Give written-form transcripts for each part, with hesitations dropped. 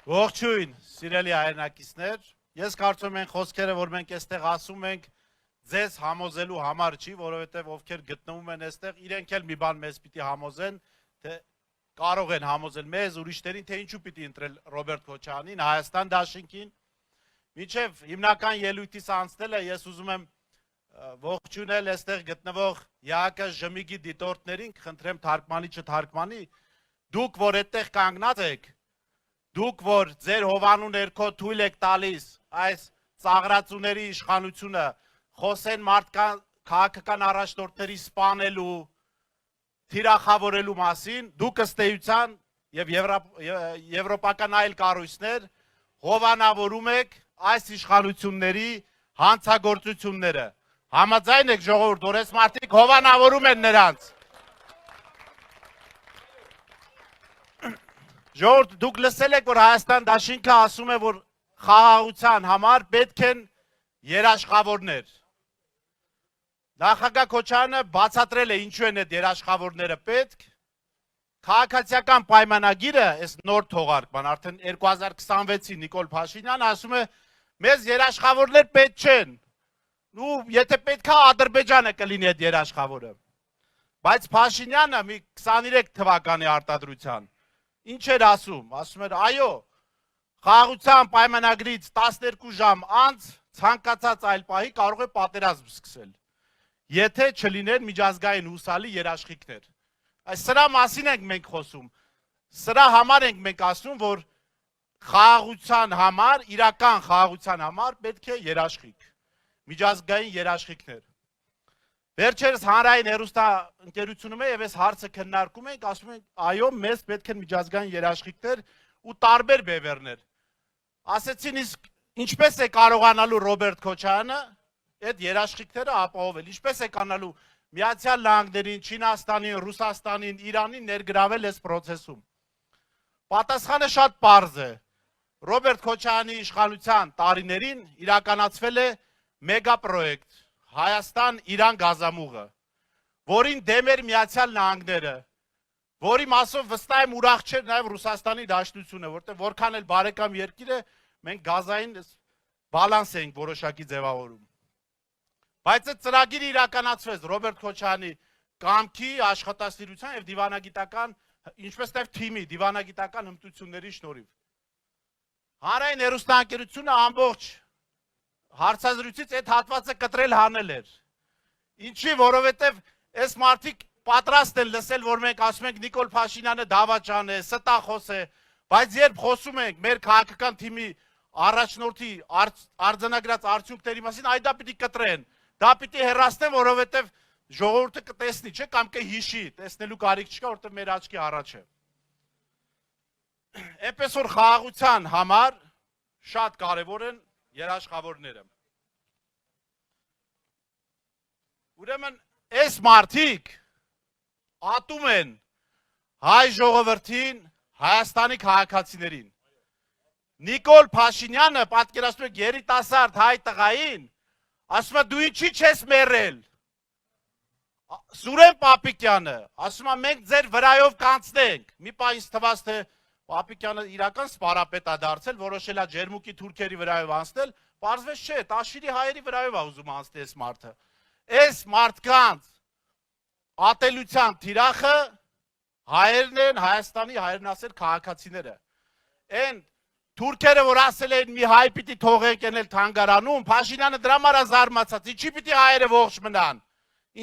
Ողջույն, սիրելի հայրենակիցներ, ես կարծում եմ խոսքերը, որ մենք այստեղ ասում ենք, ձեզ համոզելու համար չի, որովհետև ովքեր գտնվում են այստեղ, իրենք էլ մի բան մեզ պիտի համոզեն, թե կարող են համոզել մեզ, ուրիշներին, թե ինչու պիտի ընտրել Ռոբերտ Քոչարյանին, Հայաստան դաշինքին։ Մինչև հիմնական ելույթից անցնելը ես ուզում եմ ողջունել այստեղ գտնվող ԵԱԿ ԺՄԻԳ-ի դիտորդներին, խնդրեմ թարգմանի չթարգմանի, դուք որ այդտեղ կանգնած եք, դուք որ ձեր հովանու ներքո թույլ եք տալիս այս ծաղրածուների իշխանությունը խոսեն մարդկան քաղաքական առաջնորդների սպանելու, թիրախավորելու մասին, դուք ըստ էության եւ եվրոպական այլ կառույցներ հովանավորում եք այս իշխանությունների հանցագործությունները։ Համաձայն եք ժողովուրդ, որ այս մարդիկ հովանավորում են նրանց։ Ժողովուրդ, դուք լսել եք, որ Հայաստան դաշինքը ասում է, որ խաղաղության համար պետք են երաշխավորներ։ Նախագահ Քոչարյանը բացատրել է ինչու են այդ երաշխավորները պետք։ Քաղաքացիական պայմանագիրը, այս նոր թողարկման, արդեն 2026-ի Նիկոլ Փաշինյանը ասում է, մեզ երաշխավորներ պետք չեն։ Ու եթե պետք է Ադրբեջանը կլինի այդ երաշխավորը։ Բայց Փաշինյանը մի 23 թվականի արտադրության ինչ էր ասում, ասում էր, այո, խաղաղության պայմանագրից 12 ժամ անց ցանկացած այլ պահի կարող է պատերազմ սկսել, եթե չլինեն միջազգային հուսալի երաշխիքներ։ Այս սրա մասին ենք մենք խոսում, սրա համար ենք մենք ասում, որ խաղաղության համար, իրական խաղաղության համար պետք է երաշխիք, միջազգային երաշխիքներ։ Վերջերս հանրային հեռուստաընկերությունում է եւ այս հարցը քննարկում ենք, ասում ենք, այո, մեզ պետք են միջազգային երաշխիքներ ու տարբեր բևեռներ։ Ասեցին, իսկ ինչպես է կարողանալու Ռոբերտ Քոչարյանը այդ երաշխիքները ապահովել, ինչպես է կանալու Միացյալ Նահանգներին, Չինաստանին, Ռուսաստանին, Իրանին ներգրավել այս process-ում։ Պատասխանը շատ պարզ է։ Ռոբերտ Քոչարյանի իշխանության տարիներին իրականացվել է մեգապրոյեկտ Հայաստան-Իրան գազամուղը, որին դեմ էր Միացյալ Նահանգները, որի մասով վստահ եմ ուրախ չէր նաև Ռուսաստանի Դաշնությունը, որտեղ որքան էլ բարեկամ երկիր է, մենք գազային բալանս էինք որոշակի ձևավորում։ Բայց այդ ծրագիրը իրականացվեց Ռոբերտ Քոչարյանի կամքի, աշխատասիրության եւ դիվանագիտական, ինչպես նաև թիմի դիվանագիտական հմտությունների շնորհիվ։ Հանրային հեռուստաընկերությունը ամբողջ հարցազրույցից այդ հատվածը կտրել հանել էր։ Ինչի, որովհետև այս մարդիկ պատրաստ են լսել, որ մենք ասում ենք Նիկոլ Փաշինյանը դավաճան է, ստախոս է, բայց երբ խոսում ենք մեր քաղաքական թիմի առաջնորդի արձանագրած արդյունքների մասին, այ դա պիտի կտրեն, դա պիտի հեռացնեն, որովհետև ժողովուրդը կտեսնի, չէ, կամ կհիշի, տեսնելու կարիք չկա, որովհետև մեր աչքի առաջ է։ Այնպես որ խաղաղության համար շատ կարևոր են երաշխավորները։ Ուրեմն այս մարդիկ ատում են հայ ժողովրդին, Հայաստանի քաղաքացիներին։ Նիկոլ Փաշինյանը պատկերացնում եք երիտասարդ հայ տղային, ասում է դու ինչի չես մեռել։ Սուրեն Պապիկյանը ասում է մենք ձեր վրայով կանցնենք։ Մի պահ ինձ թվաց, թե Պապիկյանը իրական սպարապետ է դարձել, որոշել է ջերմուկի թուրքերի վրայով անցնել, պարզվեց չէ, Տաշիրի հայերի վրայով է ուզում անցնել այս մարդը։ Այս մարդկանց ատելության թիրախը հայերն են, Հայաստանի հայրենասեր քաղաքացիները։ Այն թուրքերը, որ ասել են մի հայ պիտի թողենք ենել թանգարանում, Փաշինյանը դրա համար է զարմացած, ինչի պիտի հայերը ողջ մնան,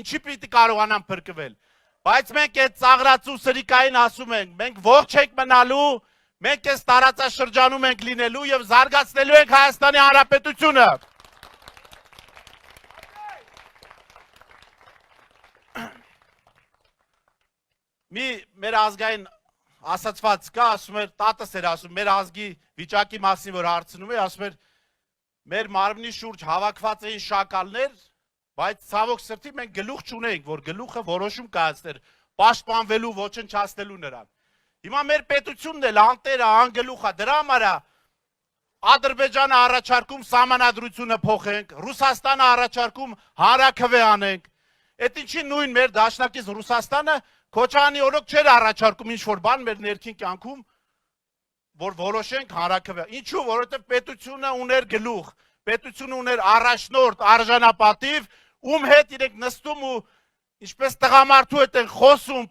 ինչի պիտի կարողանան փրկվել։ Բայց մենք այդ ծաղրածու սրիկային ասում ենք, մենք ողջ ենք մնալու, մենք այս տարածաշրջանում ենք լինելու եւ զարգացնելու ենք Հայաստանի Հանրապետությունը։ Մեր ազգային ասացված կա, ասում էր, տատս էր ասում, մեր ազգի վիճակի մասին, որ հարցնում է, ասում էր, մեր մարմնի շուրջ հավաքված էին շակալներ, բայց ցավոք սրտի մենք գլուխ չունենք, որ գլուխը որոշում կայացներ, պաշտպանվելու, ոչնչացնելու նրան։ Հիմա մեր պետությունն էլ անտերը, անգլուխ է, դրա համար է Ադրբեջանը առաջարկում սահմանադրությունը փոխենք, Ռուսաստանը առաջարկում հանրաքվե անենք։ Այդ ինչի նույն մեր դաշնակից Ռուսաստանը Քոչարյանի օրոք չէր առաջարկում ինչ-որ բան մեր ներքին կյանքում, որ որոշենք հանրաքվե։ Ինչու, որովհետև պետությունը ուներ գլուխ, պետությունը ուներ առաջնորդ, արժանապատիվ, ում հետ իրենք նստում ու ինչպես տղամարդու հետ են խոսում,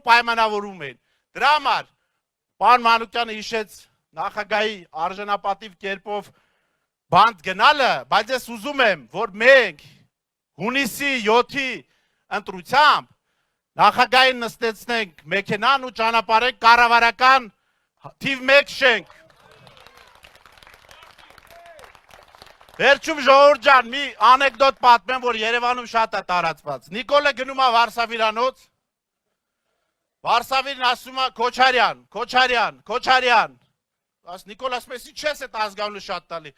պայմանավորվում են։ Դրա համար պարոն Մանուկյանը հիշեց նախագահի արժանապատիվ կերպով բանտ գնալը, բայց ես ուզում եմ, որ մենք հունիսի 7-ի ընտրությամբ նախագահին նստեցնենք մեքենան ու ճանապարհենք կառավարական թիվ 1 շենք։ Վերջում ժողովուրդ ջան, մի անեկդոտ պատմեմ, որ Երևանում շատ է տարածված։ Նիկոլը գնում է Վարշավիրանոց, Վարշավիրն ասում է Քոչարյան, Նիկոլ ասում է, ինչ ես այդ ազգանունը շատ տալի։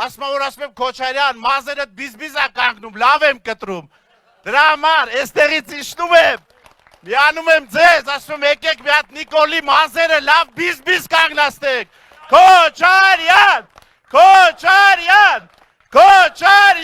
Ասում է, որ ասում եմ Քոչարյան, մազերդ բիզբիզ է կանգնում, լավ եմ կտրում։ Դրա համար էստեղից իջնում եմ, միանում եմ ձեզ, ասում եմ եկեք մի հատ Նիկոլի մազերը լավ բիզբիզ կանգնացնենք։ Քոչարյան, Քոչարյան, Քոչարյան